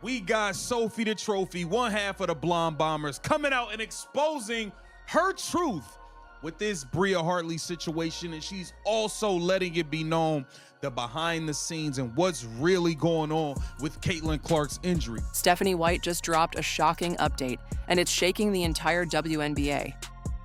We got Sophie the Trophy, one half of the Blonde Bombers, coming out and exposing her truth with this Bria Hartley situation, and she's also letting it be known the behind the scenes and what's really going on with Caitlin Clark's injury. Stephanie White just dropped a shocking update, and it's shaking the entire WNBA.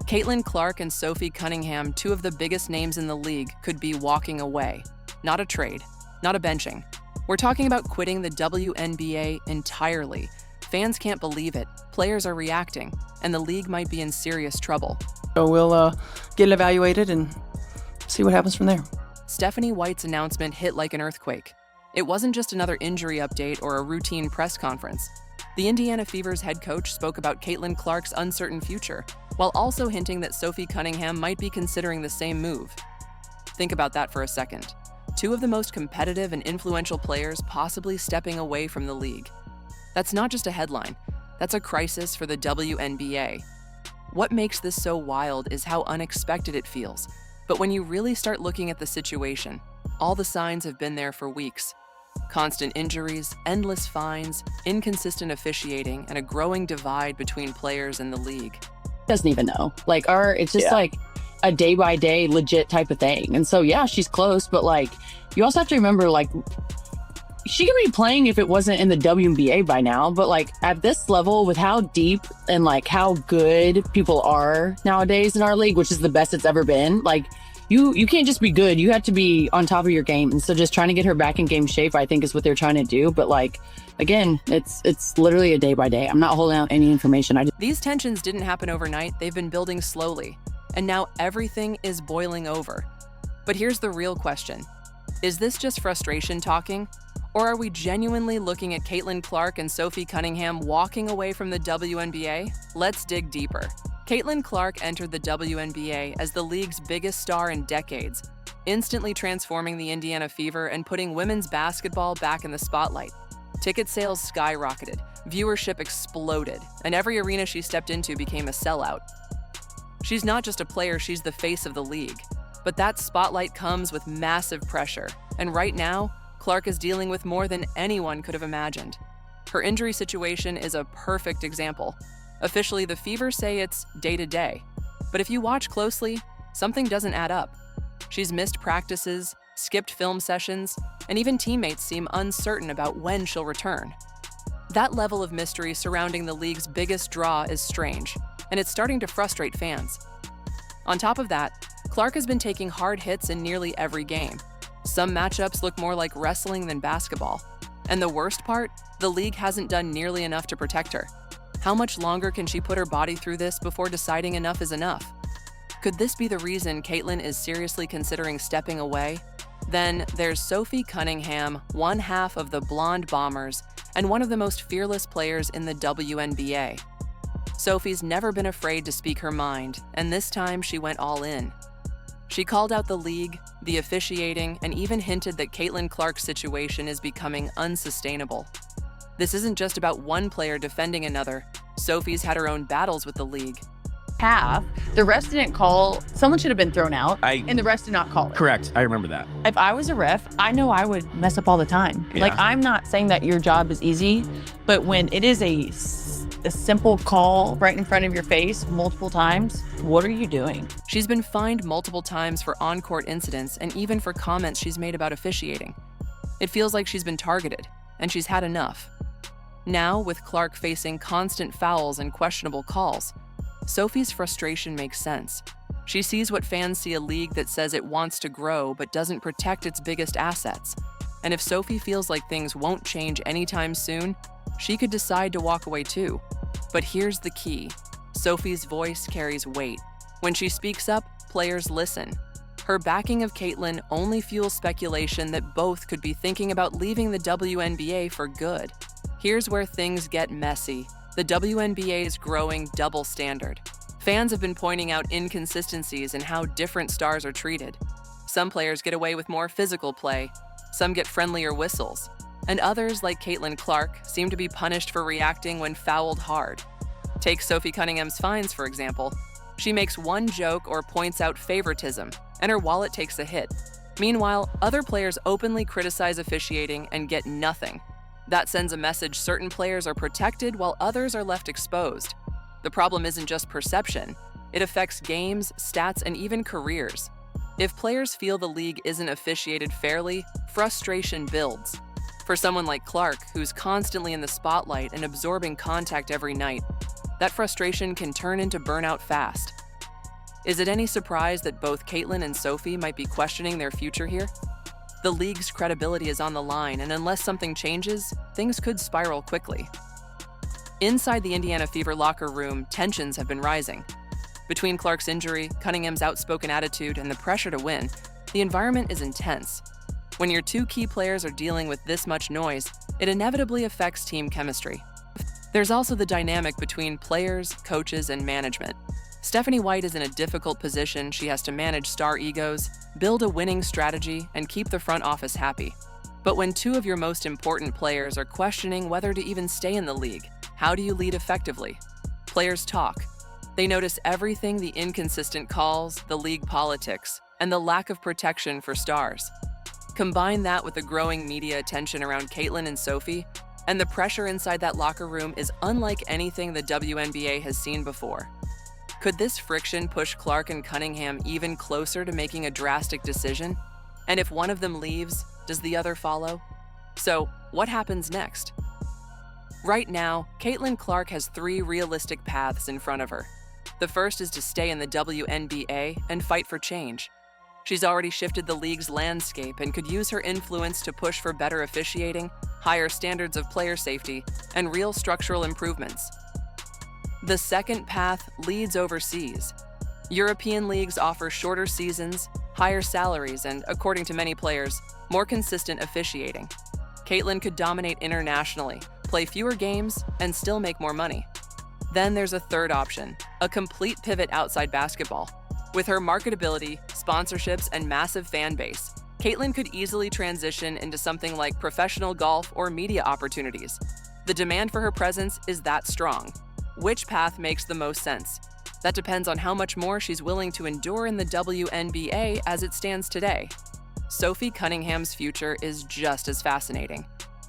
Caitlin Clark and Sophie Cunningham, two of the biggest names in the league, could be walking away. Not a trade, not a benching. We're talking about quitting the WNBA entirely. Fans can't believe it, players are reacting, and the league might be in serious trouble. So we'll get it evaluated and see what happens from there. Stephanie White's announcement hit like an earthquake. It wasn't just another injury update or a routine press conference. The Indiana Fever's head coach spoke about Caitlin Clark's uncertain future, while also hinting that Sophie Cunningham might be considering the same move. Think about that for a second. Two of the most competitive and influential players possibly stepping away from the league. That's not just a headline, that's a crisis for the WNBA. What makes this so wild is how unexpected it feels. But when you really start looking at the situation, all the signs have been there for weeks. Constant injuries, endless fines, inconsistent officiating, and a growing divide between players in the league. Doesn't even know. It's just like a day by day legit type of thing. And so, yeah, she's close, but you also have to remember, she could be playing if it wasn't in the WNBA by now, but at this level with how deep and how good people are nowadays in our league, which is the best it's ever been, you can't just be good. You have to be on top of your game. And so just trying to get her back in game shape, I think is what they're trying to do. But again, it's literally a day by day. I'm not holding out any information. These tensions didn't happen overnight. They've been building slowly. And now everything is boiling over. But here's the real question. Is this just frustration talking? Or are we genuinely looking at Caitlin Clark and Sophie Cunningham walking away from the WNBA? Let's dig deeper. Caitlin Clark entered the WNBA as the league's biggest star in decades, instantly transforming the Indiana Fever and putting women's basketball back in the spotlight. Ticket sales skyrocketed, viewership exploded, and every arena she stepped into became a sellout. She's not just a player, she's the face of the league. But that spotlight comes with massive pressure, and right now, Clark is dealing with more than anyone could have imagined. Her injury situation is a perfect example. Officially, the Fever say it's day-to-day. But if you watch closely, something doesn't add up. She's missed practices, skipped film sessions, and even teammates seem uncertain about when she'll return. That level of mystery surrounding the league's biggest draw is strange, and it's starting to frustrate fans. On top of that, Clark has been taking hard hits in nearly every game. Some matchups look more like wrestling than basketball. And the worst part, the league hasn't done nearly enough to protect her. How much longer can she put her body through this before deciding enough is enough? Could this be the reason Caitlin is seriously considering stepping away? Then there's Sophie Cunningham, one half of the Blonde Bombers, and one of the most fearless players in the WNBA. Sophie's never been afraid to speak her mind, and this time she went all in. She called out the league, the officiating, and even hinted that Caitlin Clark's situation is becoming unsustainable. This isn't just about one player defending another. Sophie's had her own battles with the league. Half, the refs didn't call. Someone should have been thrown out, and the refs did not call it. Correct. I remember that. If I was a ref, I know I would mess up all the time. Yeah. I'm not saying that your job is easy, but when it is a simple call right in front of your face multiple times, what are you doing? She's been fined multiple times for on-court incidents and even for comments she's made about officiating. It feels like she's been targeted, and she's had enough. Now, with Clark facing constant fouls and questionable calls, Sophie's frustration makes sense. She sees what fans see: a league that says it wants to grow but doesn't protect its biggest assets. And if Sophie feels like things won't change anytime soon, she could decide to walk away too. But here's the key. Sophie's voice carries weight. When she speaks up, players listen. Her backing of Caitlin only fuels speculation that both could be thinking about leaving the WNBA for good. Here's where things get messy. The WNBA's growing double standard. Fans have been pointing out inconsistencies in how different stars are treated. Some players get away with more physical play, some get friendlier whistles, and others, like Caitlin Clark, seem to be punished for reacting when fouled hard. Take Sophie Cunningham's fines, for example. She makes one joke or points out favoritism, and her wallet takes a hit. Meanwhile, other players openly criticize officiating and get nothing. That sends a message certain players are protected while others are left exposed. The problem isn't just perception. It affects games, stats, and even careers. If players feel the league isn't officiated fairly, frustration builds. For someone like Clark, who's constantly in the spotlight and absorbing contact every night, that frustration can turn into burnout fast. Is it any surprise that both Caitlin and Sophie might be questioning their future here? The league's credibility is on the line, and unless something changes, things could spiral quickly. Inside the Indiana Fever locker room, tensions have been rising. Between Clark's injury, Cunningham's outspoken attitude, and the pressure to win, the environment is intense. When your two key players are dealing with this much noise, it inevitably affects team chemistry. There's also the dynamic between players, coaches, and management. Stephanie White is in a difficult position. She has to manage star egos, build a winning strategy, and keep the front office happy. But when two of your most important players are questioning whether to even stay in the league, how do you lead effectively? Players talk. They notice everything: the inconsistent calls, the league politics, and the lack of protection for stars. Combine that with the growing media attention around Caitlin and Sophie, and the pressure inside that locker room is unlike anything the WNBA has seen before. Could this friction push Clark and Cunningham even closer to making a drastic decision? And if one of them leaves, does the other follow? So, what happens next? Right now, Caitlin Clark has 3 realistic paths in front of her. The first is to stay in the WNBA and fight for change. She's already shifted the league's landscape and could use her influence to push for better officiating, higher standards of player safety, and real structural improvements. The second path leads overseas. European leagues offer shorter seasons, higher salaries, and, according to many players, more consistent officiating. Caitlin could dominate internationally, play fewer games, and still make more money. Then there's a third option, a complete pivot outside basketball. With her marketability, sponsorships, and massive fan base, Caitlin could easily transition into something like professional golf or media opportunities. The demand for her presence is that strong. Which path makes the most sense? That depends on how much more she's willing to endure in the WNBA as it stands today. Sophie Cunningham's future is just as fascinating.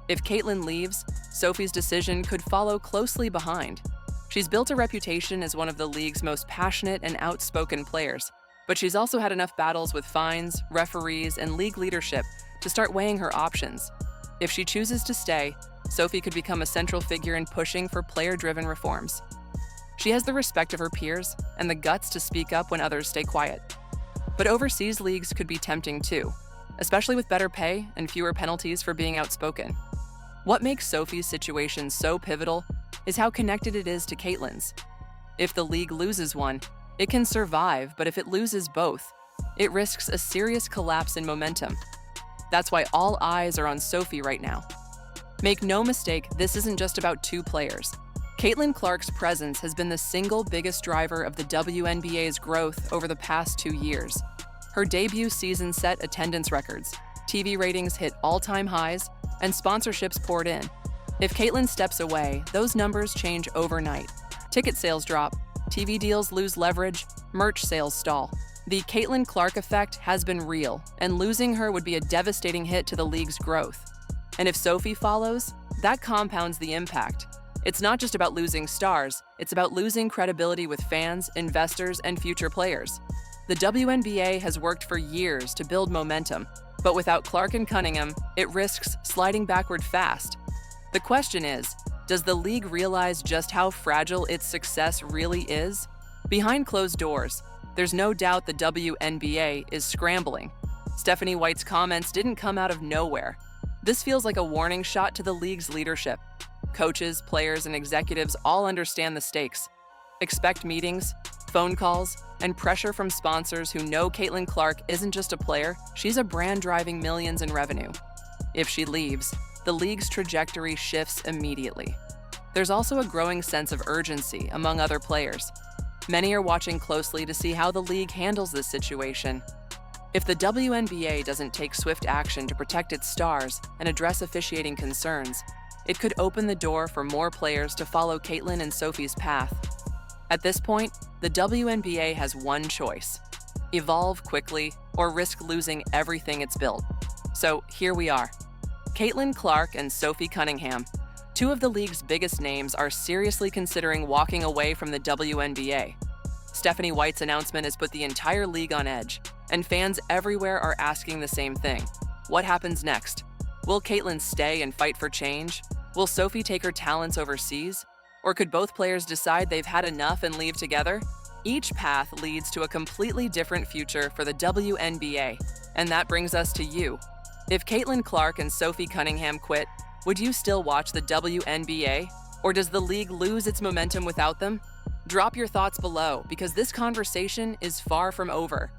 If Caitlin leaves, Sophie's decision could follow closely behind. She's built a reputation as one of the league's most passionate and outspoken players, but she's also had enough battles with fines, referees, and league leadership to start weighing her options. If she chooses to stay, Sophie could become a central figure in pushing for player-driven reforms. She has the respect of her peers and the guts to speak up when others stay quiet. But overseas leagues could be tempting too, especially with better pay and fewer penalties for being outspoken. What makes Sophie's situation so pivotal is how connected it is to Caitlin's. If the league loses one, it can survive, but if it loses both, it risks a serious collapse in momentum. That's why all eyes are on Sophie right now. Make no mistake, this isn't just about 2 players. Caitlin Clark's presence has been the single biggest driver of the WNBA's growth over the past 2 years. Her debut season set attendance records, TV ratings hit all-time highs, and sponsorships poured in. If Caitlin steps away, those numbers change overnight. Ticket sales drop, TV deals lose leverage, merch sales stall. The Caitlin Clark effect has been real, and losing her would be a devastating hit to the league's growth. And if Sophie follows, that compounds the impact. It's not just about losing stars, it's about losing credibility with fans, investors, and future players. The WNBA has worked for years to build momentum, but without Clark and Cunningham, it risks sliding backward fast. The question is, does the league realize just how fragile its success really is? Behind closed doors, there's no doubt the WNBA is scrambling. Stephanie White's comments didn't come out of nowhere. This feels like a warning shot to the league's leadership. Coaches, players, and executives all understand the stakes. Expect meetings, phone calls, and pressure from sponsors who know Caitlin Clark isn't just a player, she's a brand driving millions in revenue. If she leaves, the league's trajectory shifts immediately. There's also a growing sense of urgency among other players. Many are watching closely to see how the league handles this situation. If the WNBA doesn't take swift action to protect its stars and address officiating concerns, it could open the door for more players to follow Caitlin and Sophie's path. At this point, the WNBA has one choice: evolve quickly or risk losing everything it's built. So here we are. Caitlin Clark and Sophie Cunningham, two of the league's biggest names, are seriously considering walking away from the WNBA. Stephanie White's announcement has put the entire league on edge, and fans everywhere are asking the same thing. What happens next? Will Caitlin stay and fight for change? Will Sophie take her talents overseas? Or could both players decide they've had enough and leave together? Each path leads to a completely different future for the WNBA, and that brings us to you. If Caitlin Clark and Sophie Cunningham quit, would you still watch the WNBA? Or does the league lose its momentum without them? Drop your thoughts below, because this conversation is far from over.